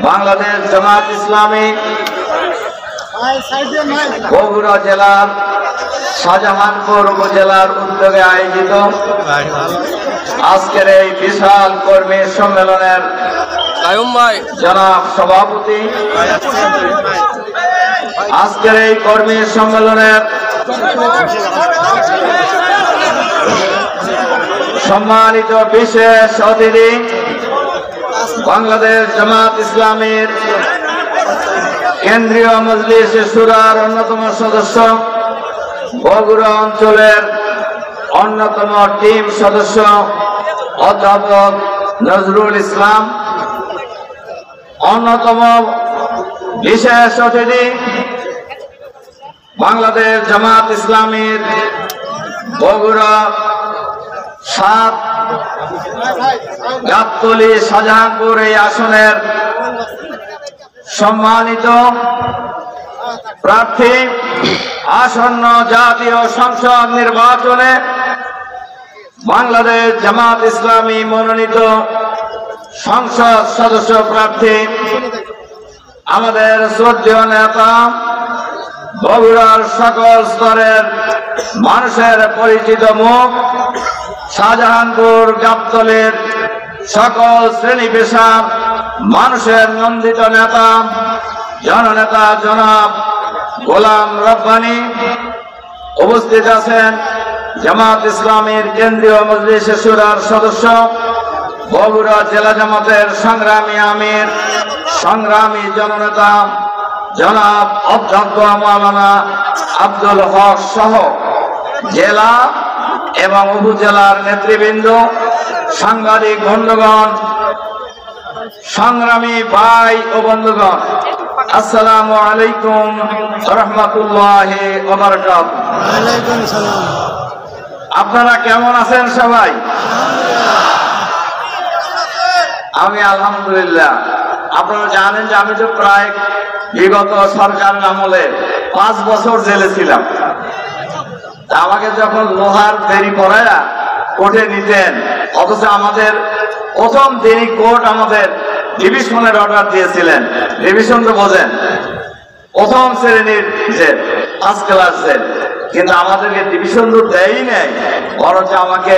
বাংলাদেশ জামাত ইসলামী বগুড়া জেলার শাহজাহানপুর উপজেলার উদ্যোগে আয়োজিত আজকের এই বিশাল কর্মী সম্মেলনের জনাব সভাপতি, আজকের এই কর্মী সম্মেলনের সম্মানিত বিশেষ অতিথি, বাংলাদেশ জামাত ইসলামীর কেন্দ্রীয় মজলিস শুরার অন্যতম সদস্য, বগুড়া অঞ্চলের অন্যতম টিম সদস্য অধ্যাপক নজরুল ইসলাম, অন্যতম বিশেষ অতিথি বাংলাদেশ জামাত ইসলামীর বগুড়া 7 গাবতলী শাহজাহানপুর এই আসনের সম্মানিত প্রার্থী, আসন্ন জাতীয় সংসদ নির্বাচনে বাংলাদেশ জামাত ইসলামী মনোনীত সংসদ সদস্য প্রার্থী, আমাদের শ্রদ্ধেয় নেতা, বগুড়ার সকল স্তরের মানুষের পরিচিত মুখ, শাহজাহানপুর গাবতলীর সকল শ্রেণী পেশার মানুষের নন্দিত নেতা, জননেতা জনাব গোলাম রব্বানী। উপস্থিত আছেন জামাত ইসলামীর কেন্দ্রীয় মজলিস শুরার সদস্য, বগুড়া জেলা জামাতের সংগ্রামী আমির, সংগ্রামী জননেতা জনাব অধ্যক্ষ মাওলানা আব্দুল হক সহ জেলা এবং উপজেলার নেতৃবৃন্দ, সাংবাদিক বন্ধুগণ, সংগ্রামী ভাই ও বন্ধুগণ, আসসালামু আলাইকুম রাহমাতুল্লাহি ওয়া বারাকাতুহু। ওয়ালাইকুম আসসালাম। আপনারা কেমন আছেন সবাই? আমি আলহামদুলিল্লাহ। আপনারা জানেন যে আমি তো প্রায় বিগত সরকারের আমলে 5 বছর জেলে ছিলাম। আমাকে যখন লোহার বেরি পড়ায়া কোর্টে নিতেন, অথচ আমাদের প্রথম দিনই কোর্ট আমাদের ডিভিশনের অর্ডার দিয়েছিলেন। ডিভিশন তো বোঝেন, প্রথম শ্রেণীর জেল, 1st ক্লাস জেল, কিন্তু আমাদেরকে ডিভিশন তো দেয়ই নাই, বরঞ্চ আমাকে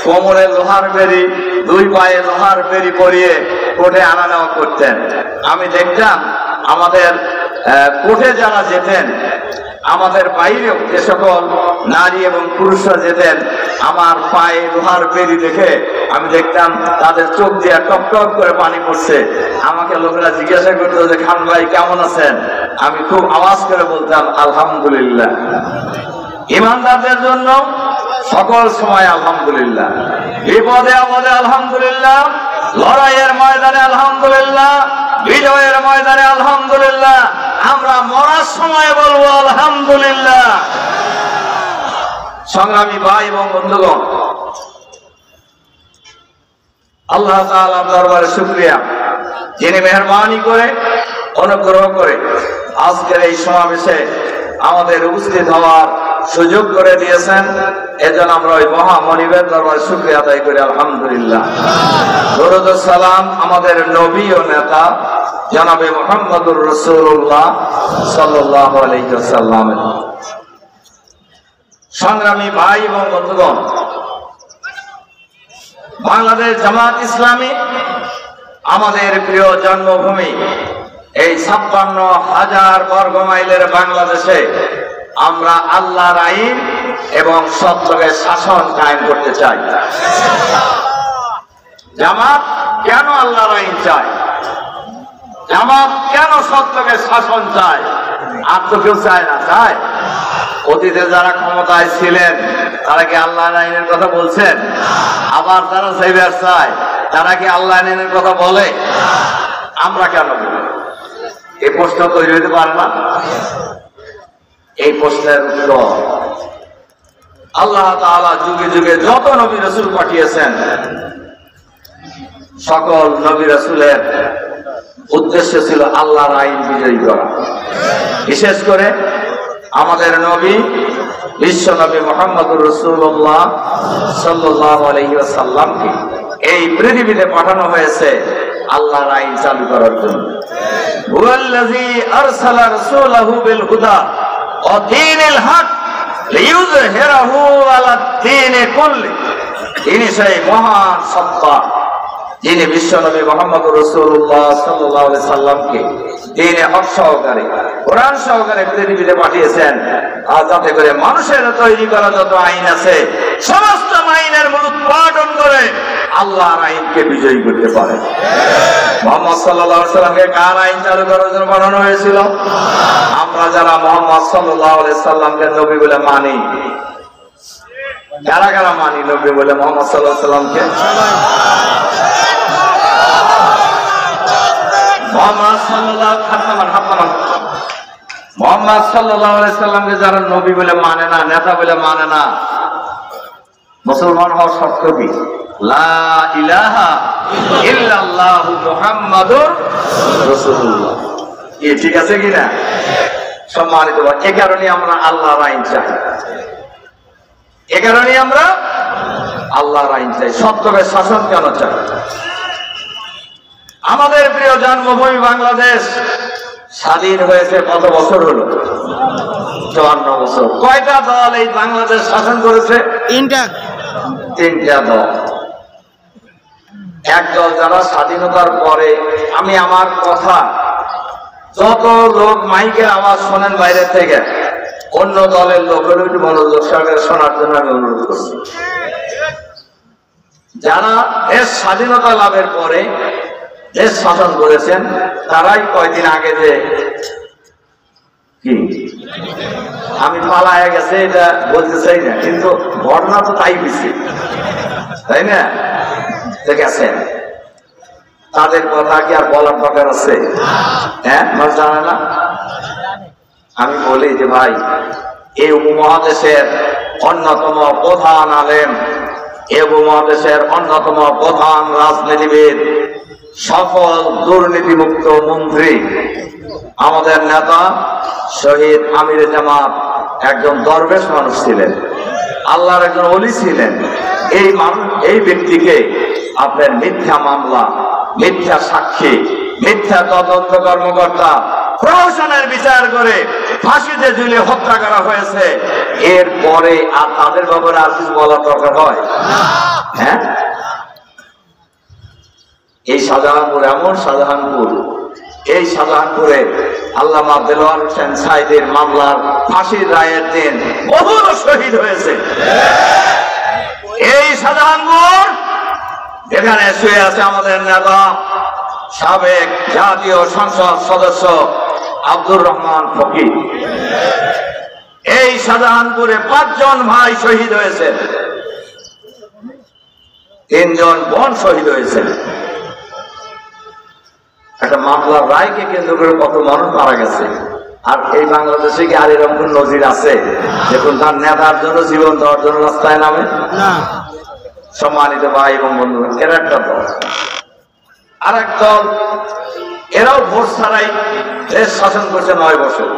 কোমরে লোহার বেরি, 2 পায়ে লোহার বেরি পরিয়ে কোর্টে আনা নেওয়া করতেন। আমি দেখতাম আমাদের কোর্টে যারা যেতেন, আমাদের বাইরেও যে সকল নারী এবং পুরুষরা যেতেন, আমার পায়ে লোহার বেরি দেখে আমি দেখতাম তাদের চোখ দিয়ে টক টক করে পানি পড়ছে। আমাকে লোকেরা জিজ্ঞাসা করতো যে খান ভাই কেমন আছেন? আমি খুব আওয়াজ করে বলতাম আলহামদুলিল্লাহ। ইমানদারদের জন্য সকল সময় আলহামদুলিল্লাহ, বিপদে আপদে আলহামদুলিল্লাহ, লড়াইয়ের ময়দানে আলহামদুলিল্লাহ, বিজয়ের ময়দানে আলহামদুলিল্লাহ, আমরা মরার সময় বলবো আলহামদুলিল্লাহ। সংগ্রামী ভাই এবং বন্ধুগণ, আল্লাহ তাআলার দরবারে শুকরিয়া, যিনি মেহেরবানি করে অনুগ্রহ করে আজকের এই সমাবেশে আমাদের উপস্থিত হওয়ার সুযোগ করে দিয়েছেন। এজন্য আমরা ওই মহামনিবের দরবারে শুকরিয়া আদায় করি আলহামদুলিল্লাহ। দরুদ ও সালাম আমাদের নবী ও নেতা জনাবে মুহাম্মদুর রাসূলুল্লাহ সাল্লাল্লাহু আলাইহি ওয়াসাল্লাম। সংগ্রামী ভাই এবং বন্ধুগণ, বাংলাদেশ জামাত ইসলামী আমাদের প্রিয় জন্মভূমি, এই 56,000 বর্গ মাইলের বাংলাদেশে আমরা আল্লাহর আইন এবং সত্যকে শাসন কায়েম করতে চাই। জামাত কেন আল্লাহর আইন চায়? জামাত কেন সত্যকে শাসন চায়? আর তো কেউ চায় না, চায়? অতীতে যারা ক্ষমতায় ছিলেন তারা কি আল্লাহর আইনের কথা বলছেন? আবার যারা সেইবার চায় তারা কি আল্লাহর আইনের কথা বলে? আমরা কেন বলি? এই প্রশ্ন তৈরি হতে পারে না? এই প্রশ্নের উত্তর আল্লাহ তাআলা যুগে যুগে যত নবী রাসূল পাঠিয়েছেন, সকল নবী রাসূলের উদ্দেশ্য ছিল আল্লাহর আইন বিজয়ী করা। বিশেষ করে আমাদের নবী বিশ্ব নবী মুহাম্মদুর রাসূলুল্লাহ সাল্লাল্লাহু আলাইহি ওয়াসাল্লামকে এই পৃথিবীতে পাঠানো হয়েছে আল্লাহর আইন চালু করার জন্য। হুয়াল্লাযী আরসালা রাসূলাহু বিল হুদা ওয়া দীনিল হক লিইয়ুযহিরাহু আলাদ দীনি কুল্লি। তিনি সেই মহান সত্তা যিনি বিশ্বনবী মুহাম্মদ রাসূলুল্লাহ সাল্লাল্লাহু আলাইহি সাল্লামকে দ্বীনে হক সহকারে কোরআন সহকারে পৃথিবীতে পাঠিয়েছেন, আর যাতে করে মানুষের তৈরি করা যত আইন আছে সমস্ত আইনের মূলোৎপাটন করে আল্লাহর আইনকে বিজয়ী করতে পারে। মুহাম্মদ সাল্লাল্লাহু আলাইহি সাল্লামকে কার আইন চালু করার জন্য পাঠানো হয়েছিল? আমরা যারা মুহাম্মদ সাল্লাল্লাহু আলাইহি সাল্লামকে নবী বলে মানি, কারা কারা মানি নবী বলে মুহাম্মদ সাল্লাল্লাহু আলাইহি সাল্লামকে? মুহাম্মদ সাল্লাল্লাহু আলাইহি সাল্লামকে যারা নবী বলে মানে না, নেতা বলে মানে না, মুসলমান হওয়ার শর্ত কি? লা ইলাহা ইল্লাল্লাহু মুহাম্মাদুর রাসূলুল্লাহ। কি ঠিক আছে কিনা? সম্মানিত, এ কারণে আমরা আল্লাহর আইন চাই, এ কারণে আমরা আল্লাহর আইন চাই। সত্যকে শাসন কেন চাই? আমাদের প্রিয় জন্মভূমি বাংলাদেশ স্বাধীন হয়েছে কত বছর হলো? 54 বছর। কয়টা দল এই বাংলাদেশ শাসন করেছে? তিনটা দল। এক দল যারা স্বাধীনতার পরে, আমি আমার কথা যত লোক মাইকের আওয়াজ শোনেন বাইরে থেকে, অন্য দলের লোকের একটু মনোযোগ সহকারে শোনার জন্য আমি অনুরোধ করছি। যারা দেশ স্বাধীনতা লাভের পরে দেশ শাসন করেছেন, তারাই কয়দিন আগে যে কি আমি পালায় গেছে এটা বলতে চাই না, কিন্তু ঘটনা তো তাই বেশি, তাই না? গেছেন, তাদের কথা কি আর বলার দরকার আছে? হ্যাঁ, মানুষ জানে না। আমি বলি যে ভাই, এই উপমহাদেশের অন্যতম প্রধান আলেম, এই উপমহাদেশের অন্যতম প্রধান রাজনীতিবিদ, সফল দুর্নীতিমুক্ত মন্ত্রী, আমাদের নেতা শহীদ আমির জামাত একজন দরবেশ মানুষ ছিলেন, আল্লাহর একজন ওলি ছিলেন। এই ব্যক্তিকে আপনার মিথ্যা মামলা, মিথ্যা সাক্ষী, মিথ্যা তদন্ত কর্মকর্তা প্রহসনের বিচার করে ফাঁসিতে ঝুলিয়ে হত্যা করা হয়েছে। এরপরে আর তাদের ব্যাপারে আর কিছু বলার দরকার হয়? হ্যাঁ, এই শাহজাহানপুর, এমন শাহজাহানপুর, এই শাহজাহানপুরে আল্লামা দেলোয়ার হোসেন সাইদের মামলার ফাঁসির রায়ের দিন বহু শহীদ হয়েছে। এই শাহজাহানপুর যেখানে শুয়ে আছে আমাদের নেতা, সাবেক জাতীয় সংসদ সদস্য আব্দুর রহমান ফকির। এই শাহজাহানপুরে 5 জন ভাই শহীদ হয়েছে, 3 জন বোন শহীদ হয়েছে। একটা মামলার রায়কে কেন্দ্র করে কত মানুষ মারা গেছে। আর এই বাংলাদেশে কি আর এরকম কোন নজির আছে দেখুন তার নেতার জন্য জীবন দেওয়ার জন্য রাস্তায় নামে? সম্মানিত ভাই এবং বন্ধুরা, এরা একটা দল। আর এক দল, এরাও ভোট ছাড়াই দেশ শাসন করছে 9 বছর,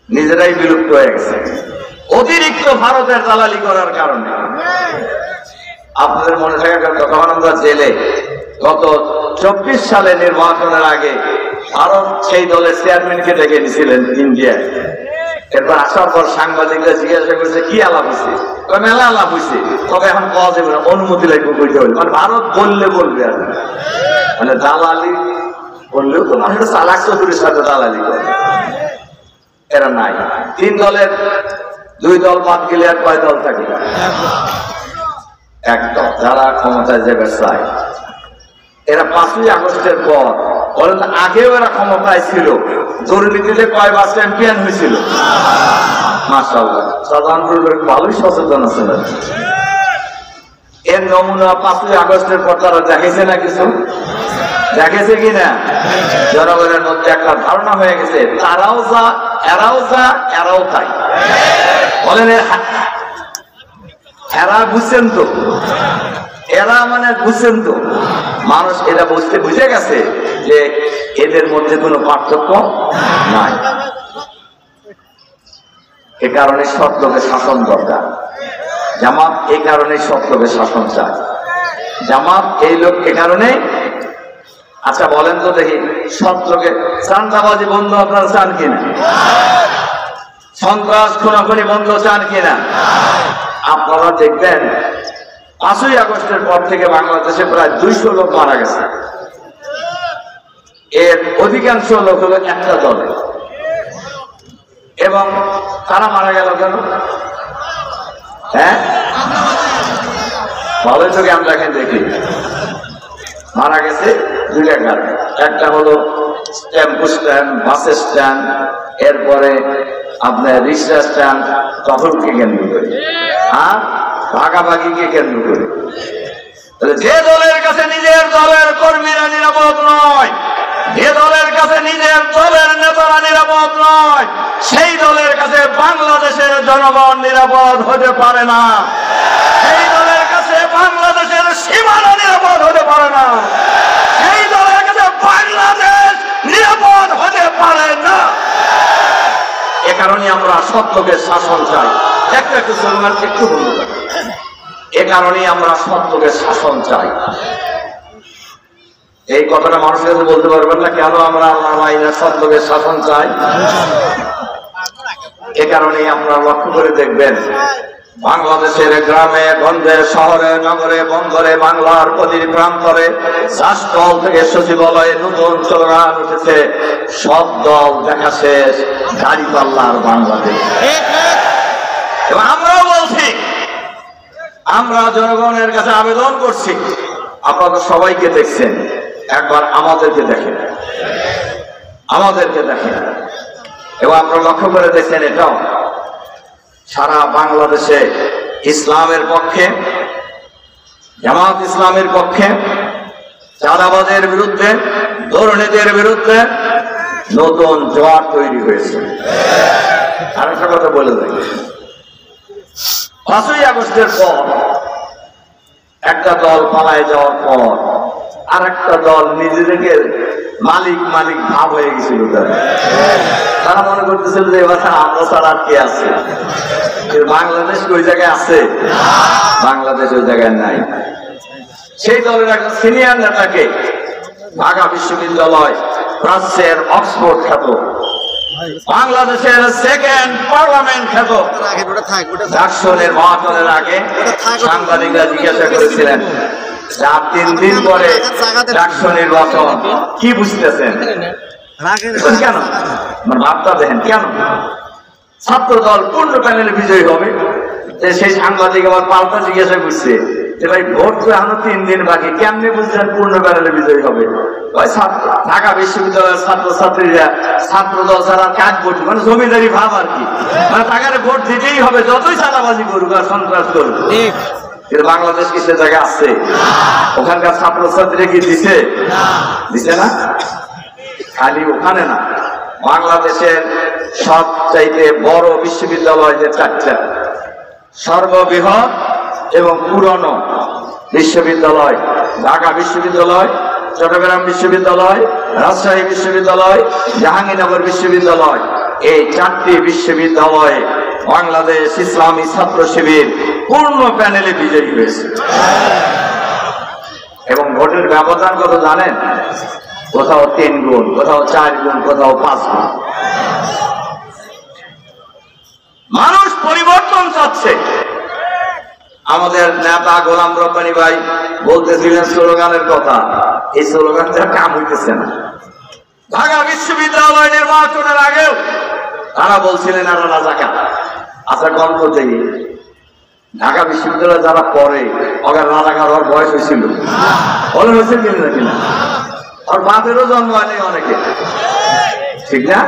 নিজেরাই বিলুপ্ত হয়ে গেছে অতিরিক্ত ভারতের দালালি করার কারণে। আপনাদের মনে থাকার কথা, তখন আমরা জেলে গত 24 সালে নির্বাচনের আগে ভারত সেই দলের চেয়ারম্যানকে ডেকে নিয়েছিলেন ইন্ডিয়ায়। এরপর আসার পর সাংবাদিকরা জিজ্ঞাসা করছে কি আলাপ হয়েছে? মেলা আলাপ হয়েছে, তবে এখন পাওয়া যাবে না, অনুমতি লাগবে বইতে হবে। মানে ভারত বললে বলবে আর মানে দালালি বললেও তো মানুষের চালাক চতুরের সাথে দালালি করে। এরা নাই। 3 দলের 2 দল বাদ গেলে আর কয় দল থাকে? এক দল, যারা ক্ষমতায় যেতে চায়। এরা 5ই আগস্টের পর, বলেন আগেও এরা ক্ষমতায় ছিল, দুর্নীতিতে কয়বার চ্যাম্পিয়ন হয়েছিল। মাশাআল্লাহ, সাধারণপুর ভালোই সচেতন আছেন। এর নমুনা 5ই আগস্টের পর তারা দেখেছে না, কিছু দেখেছে কিনা? জনগণের মধ্যে একটা ধারণা হয়ে গেছে তারাও যা, এরাও যা, এরাও তাই। বলেন এরা বুঝছেন তো, এরা মানে বুঝছেন তো, মানুষ এটা বুঝে গেছে যে এদের মধ্যে কোনো পার্থক্য নাই। এ কারণে সত্যকে শাসন দরকার। জামাত এই কারণে সত্যকে শাসন চায়। জামাত এই লোক এ কারণে আচ্ছা বলেন তো দেখি, সত্যকে চাঁদাবাজি বন্ধ আপনারা চান কিনা? সন্ত্রাস খুনাখুনি বন্ধ চান কিনা? আপনারা দেখবেন 5ই আগস্টের পর থেকে বাংলাদেশে প্রায় 200 লোক মারা গেছে। এর অধিকাংশ লোক হলো একটা দলে। এবং তারা মারা গেল কেন? হ্যাঁ, ভালো চোখে আমরা এখানে দেখি মারা গেছে 2টা কারণে। একটা হলো টেম্পো স্ট্যান্ড, বাস স্ট্যান্ড, এরপরে আপনার রিক্সা স্ট্যান্ড দখলকে কেন্দ্র করে আর ভাগাভাগিকে কেন্দ্র করে। যে দলের কাছে নিজের দলের কর্মীরা নিরাপদ নয়, যে দলের কাছে নিজের দলের নেতারা নিরাপদ নয়, সেই দলের কাছে বাংলাদেশের জনগণ নিরাপদ হতে পারে না। সেই দলের কাছে বাংলাদেশের সীমানা নিরাপদ হতে পারে না। সেই দলের কাছে বাংলাদেশ নিরাপদ হতে পারে না। এ কারণে আমরা সত্যকে শাসন চাই। একটু সলমান একটু বলুন। এ কারণে আমরা সত্যকে শাসন চাই। এই কথাটা মানুষের কাছে বলতে পারবেন না কেন আমরা আল্লাহর আইনের সত্যকে শাসন চাই? এ কারণে আমরা লক্ষ্য করে দেখবেন বাংলাদেশের গ্রামে গঞ্জে, শহরে, নগরে, বন্দরে, বাংলার প্রতিটি প্রান্তরে রাষ্ট্রদল থেকে সচিবালয়ে নতুন স্লোগান উঠেছে, সব দল দেখা শেষ, গাড়ি পাল্লার বাংলাদেশ। এবং আমরাও বলছি, আমরা জনগণের কাছে আবেদন করছি, আপনারা সবাইকে দেখছেন, একবার আমাদেরকে দেখেন, আমাদেরকে দেখেন। এবং আপনারা লক্ষ্য করে দেখছেন এটাও সারা বাংলাদেশে ইসলামের পক্ষে, জামাত ইসলামের পক্ষে, চাঁদাবাজের বিরুদ্ধে, দুর্নীতির বিরুদ্ধে নতুন জোয়ার তৈরি হয়েছে। আরেকটা কথা বলে দেয়, 5ই আগস্টের পর একটা দল পালায় যাওয়ার পর আর একটা দল নিজেদেরকে মালিক মালিক ভাব হয়ে গেছিল। তারা মনে করতেছিল যে এবার আমরা ছাড়া আর কে আছে? বাংলাদেশ ওই জায়গায় আছে? বাংলাদেশ ওই জায়গায় নাই। সেই দলের একটা সিনিয়র নেতাকে ঢাকা বিশ্ববিদ্যালয়, প্রাচ্যের অক্সফোর্ড খ্যাত, বাংলাদেশের সেকেন্ড পার্লামেন্ট খ্যাত ডাকসু নির্বাচনের আগে সাংবাদিকরা জিজ্ঞাসা করেছিলেন, 3 দিন পরে ডাকসু নির্বাচন, কি বুঝতেছেন? কেন ভাবটা দেখেন, কেন ছাত্র দল পূর্ণ প্যানেলে বিজয়ী হবে? সেই সাংবাদিক আবার পাল্টা জিজ্ঞাসা করছে যে ভাই ভোট তো এখনো 3 দিন বাকি, কেমনে বুঝছেন পূর্ণ প্যানেলে বিজয়ী হবে? ঢাকা বিশ্ববিদ্যালয়ের ছাত্রছাত্রীরা ছাত্র দল ছাড়া কাজ করছে, মানে জমিদারি ভাব আর কি, মানে টাকার ভোট দিতেই হবে, যতই চাঁদাবাজি করুক আর সন্ত্রাস করুক। কিন্তু বাংলাদেশ কি সে জায়গায় আছে? ওখানকার ছাত্রছাত্রীরা কি দিছে? দিছে না। খালি ওখানে না, বাংলাদেশের সবচাইতে বড় বিশ্ববিদ্যালয় যে 4টা, সর্ববৃহৎ এবং পুরনো বিশ্ববিদ্যালয়, ঢাকা বিশ্ববিদ্যালয়, চট্টগ্রাম বিশ্ববিদ্যালয়, রাজশাহী বিশ্ববিদ্যালয়, জাহাঙ্গীরনগর বিশ্ববিদ্যালয়, এই 4টি বিশ্ববিদ্যালয়ে বাংলাদেশ ইসলামী ছাত্র শিবির পূর্ণ প্যানেলে বিজয়ী হয়েছে। এবং ভোটের ব্যবধান কত জানেন? কোথাও 3 গুণ, কোথাও 4 গুণ, কোথাও 5 গুণ। মানুষ পরিবর্তন চাচ্ছে। আমাদের নেতা গোলাম রব্বানী ভাই বলতেছিলেন স্লোগানের কথা, এই স্লোগানটা কাম হইতেছে না। ঢাকা বিশ্ববিদ্যালয় নির্বাচনের আগেও তারা বলছিলেন আর রাজাকার। আচ্ছা গল্প দেখি, ঢাকা বিশ্ববিদ্যালয়ে যারা পড়ে ওদের রাজাকার হওয়ার বয়স হয়েছিল? বলে হয়েছে কিনা? আর বাপেরও জন্ম হয়নি অনেকে, ঠিক না?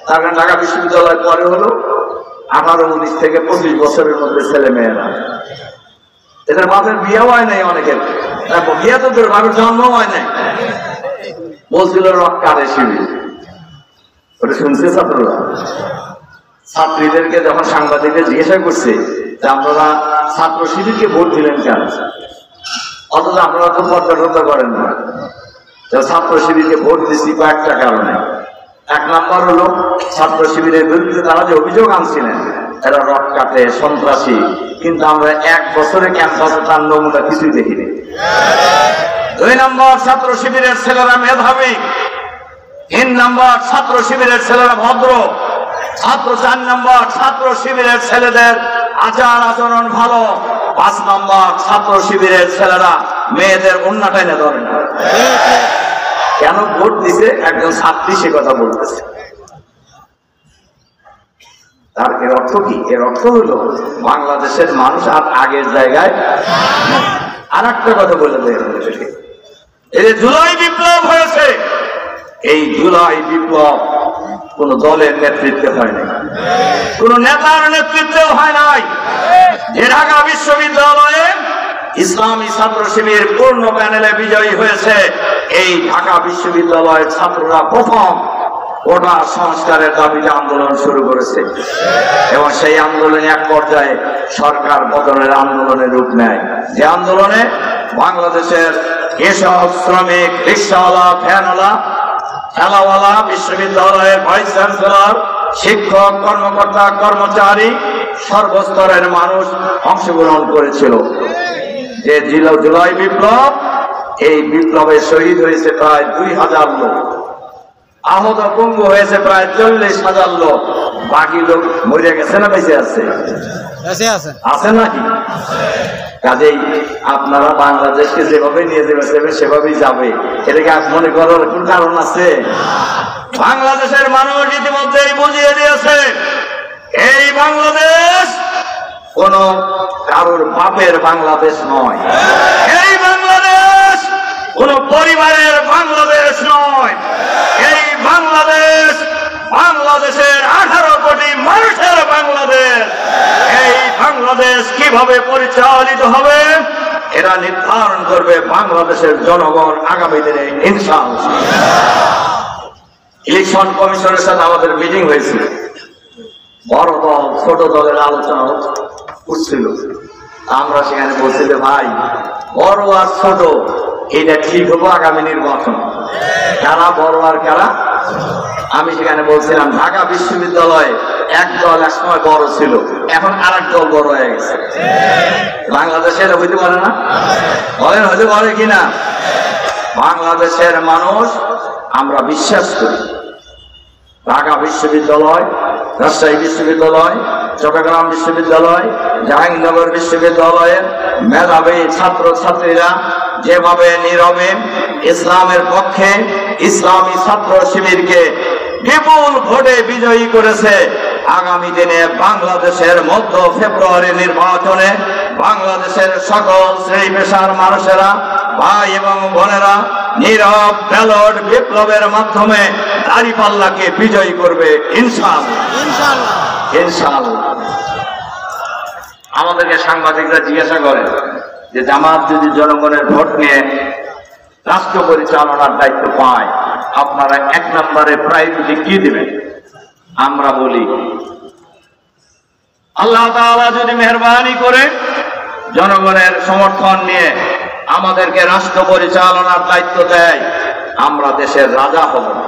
তার কারণ ঢাকা বিশ্ববিদ্যালয় পরে হলো 18, 19 থেকে 25 বছরের মধ্যে ছেলে মেয়েরা, এদের বাপের বিয়েও হয় নাই অনেকের, বিয়ে তো বাপের জন্ম হয় নাই। বলছিল রক্কারে শিবির, ওটা শুনছে ছাত্ররা। ছাত্রীদেরকে যখন সাংবাদিকদের জিজ্ঞাসা করছে যে আপনারা ছাত্র শিবিরকে ভোট দিলেন কেন, অথচ আপনারা তো পর্যটন করেন না। ছাত্র শিবিরকে ভোট দিচ্ছি কয়েকটা কারণে। 1 নম্বর হলো ছাত্র শিবিরের বিরুদ্ধে তারা যে অভিযোগ আনছিলেন এরা রক কাটে, সন্ত্রাসী, কিন্তু আমরা 1 বছরে ক্যাম্পাসে তার নমুনা কিছুই দেখিনি। 2 নম্বর ছাত্র শিবিরের ছেলেরা মেধাবী, 3 নম্বর ছাত্র শিবিরের ছেলেরা ভদ্র, 4 নম্বর ছাত্র শিবিরের ছেলেদের আচার আচরণ ভালো, 5 নম্বর ছাত্র শিবিরের ছেলেরা মেয়েদের ওন্না টেনে ধরে না। কেন ভোট দিছে একজন ছাত্রী সে কথা বলতেছে। তার এর অর্থ কি? এর অর্থ হলো বাংলাদেশের মানুষ আর আগের জায়গায়। আর একটা কথা বলে দেয়, এই যে জুলাই বিপ্লব হয়েছে, এই জুলাই বিপ্লব কোন দলের নেতৃত্বে হয় নাই, কোন নেতার নেতৃত্বে হয় নাই। যে ঢাকা বিশ্ববিদ্যালয়ে ইসলামী ছাত্র শিবির পূর্ণ প্যানেলে বিজয়ী হয়েছে, এই ঢাকা বিশ্ববিদ্যালয়ের ছাত্ররা প্রথম কোটা সংস্কারের দাবিতে আন্দোলন শুরু করেছে এবং সেই আন্দোলনে এক পর্যায়ে সরকার পতনের আন্দোলনের রূপ নেয়। যে আন্দোলনে বাংলাদেশের কৃষক, শ্রমিক, রিক্সাওয়ালা, ভ্যানওয়ালা, ঠেলাওয়ালা, বিশ্ববিদ্যালয়ের ভাইস চ্যান্সেলর, শিক্ষক, কর্মকর্তা, কর্মচারী, সর্বস্তরের মানুষ অংশগ্রহণ করেছিল। যে জুলাই বিপ্লব, এই বিপ্লবে শহীদ হয়েছে প্রায় 2000 লোক, আহত পঙ্গু হয়েছে প্রায় 40,000 লোক। বাকি লোক মরে গেছে না বেঁচে আছে? আছে নাকি? কাজেই আপনারা বাংলাদেশকে যেভাবে নিয়ে যাবে সেভাবেই যাবে, এটাকে মনে করার কোন কারণ আছে? বাংলাদেশের মানুষ ইতিমধ্যেই বুঝিয়ে দিয়েছে এই বাংলাদেশ কোন কারোর বাপের বাংলাদেশ নয়, এই বাংলাদেশ কোন পরিবারের বাংলাদেশ নয়, এই বাংলাদেশ বাংলাদেশের 18 কোটি মানুষের বাংলাদেশ। এই বাংলাদেশ কিভাবে পরিচালিত হবে এরা নির্ধারণ করবে বাংলাদেশের জনগণ আগামী দিনে ইনশাআল্লাহ। ইলেকশন কমিশনের সাথে আমাদের মিটিং হয়েছিল, বড় দল ছোট দলের আলোচনা করছিল। আমরা সেখানে বলছি যে ভাই, বড় আর ছোট এটা ঠিক হবো আগামী নির্বাচন, কারা বড় আর কারা। আমি সেখানে বলছিলাম ঢাকা বিশ্ববিদ্যালয়ে এক দল এক সময় বড় ছিল, এখন আরেক দল বড় হয়ে গেছে। বাংলাদেশের হইতে পারে না? বলেন হইতে পারে কিনা? বাংলাদেশের মানুষ আমরা বিশ্বাস করি ঢাকা বিশ্ববিদ্যালয়, রাজশাহী বিশ্ববিদ্যালয়, চট্টগ্রাম বিশ্ববিদ্যালয়, জাহাঙ্গীরনগর বিশ্ববিদ্যালয়ের মেধাবী ছাত্র ছাত্রীরা যেভাবে নীরবে ইসলামের পক্ষে ইসলামী ছাত্র শিবিরকে বিপুল ভোটে বিজয়ী করেছে, আগামী দিনে বাংলাদেশের মধ্য ফেব্রুয়ারি নির্বাচনে বাংলাদেশের সকল শ্রেণী পেশার মানুষেরা, ভাই এবং বোনেরা নীরব ব্যালট বিপ্লবের মাধ্যমে দাঁড়িপাল্লাকে বিজয়ী করবে ইনশাআল্লাহ। ইনশাআল্লাহ। আমাদেরকে সাংবাদিকরা জিজ্ঞাসা করে যে জামাত যদি জনগণের ভোট নিয়ে রাষ্ট্র পরিচালনার দায়িত্ব পায়, আপনারা 1 নম্বরে প্রায়োরিটি কি দিবেন? আমরা বলি আল্লাহ তাআলা যদি মেহেরবানি করে জনগণের সমর্থন নিয়ে আমাদেরকে রাষ্ট্র পরিচালনার দায়িত্ব দেয়, আমরা দেশের রাজা হব না,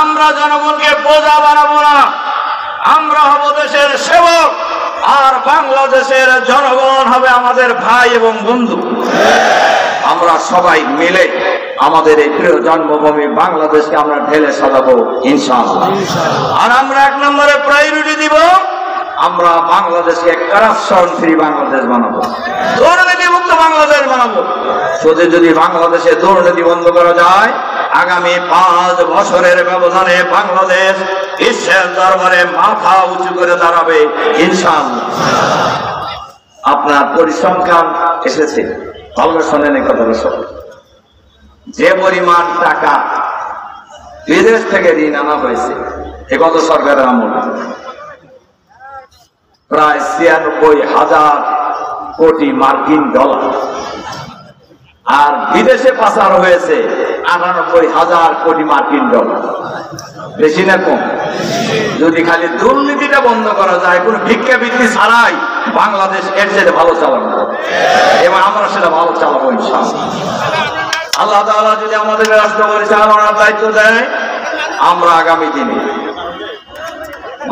আমরা জনগণকে প্রজা বানাবো না, আমরা হব দেশের সেবক, আর বাংলাদেশের জনগণ হবে আমাদের ভাই এবং বন্ধু। আমরা সবাই মিলে আমাদের এই প্রিয় জন্মভূমি বাংলাদেশকে আমরা ঢেলে সাজাবো ইনশাআল্লাহ। আর আমরা 1 নম্বরে প্রায়োরিটি দিব, আমরা বাংলাদেশকে কারাপশন ফ্রি বাংলাদেশ বানাবো, দুর্নীতি মুক্ত বাংলাদেশ বানাবো। যদি বাংলাদেশে দুর্নীতি বন্ধ করা যায়, আগামী 5 বছরের ব্যবধানে বাংলাদেশ বিশ্বের দরবারে মাথা উঁচু করে দাঁড়াবে ইনশাআল্লাহ। আপনার পরিসংখ্যান এসেছে, ভালো শোনেন এই কথাটা। সব যে পরিমাণ টাকা বিদেশ থেকে ঋণ আনা হয়েছে গত সরকারের আমলে, প্রায় 96,000 কোটি মার্কিন ডলার, আর বিদেশে পাচার হয়েছে 98,000 কোটি মার্কিন ডলার। বেশি না কম? যদি খালি দুর্নীতিটা বন্ধ করা যায়, কোন ভিক্ষাবৃত্তি ছাড়াই, বাংলাদেশ এর চেয়ে ভালো চালানো এবং আমরা সেটা ভালো চালাবো ইনশাআল্লাহ। আল্লাহ তাআলা যদি আমাদের রাষ্ট্র পরিচালনার দায়িত্ব দেয়, আমরা আগামী দিনে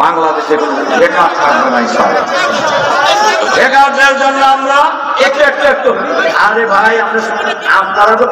বাংলাদেশে কোনো বেকার থাকবে না ইনশাআল্লাহ। বেকারদের জন্য আমরা একটু একটু একটু, আরে ভাই আপনারা তো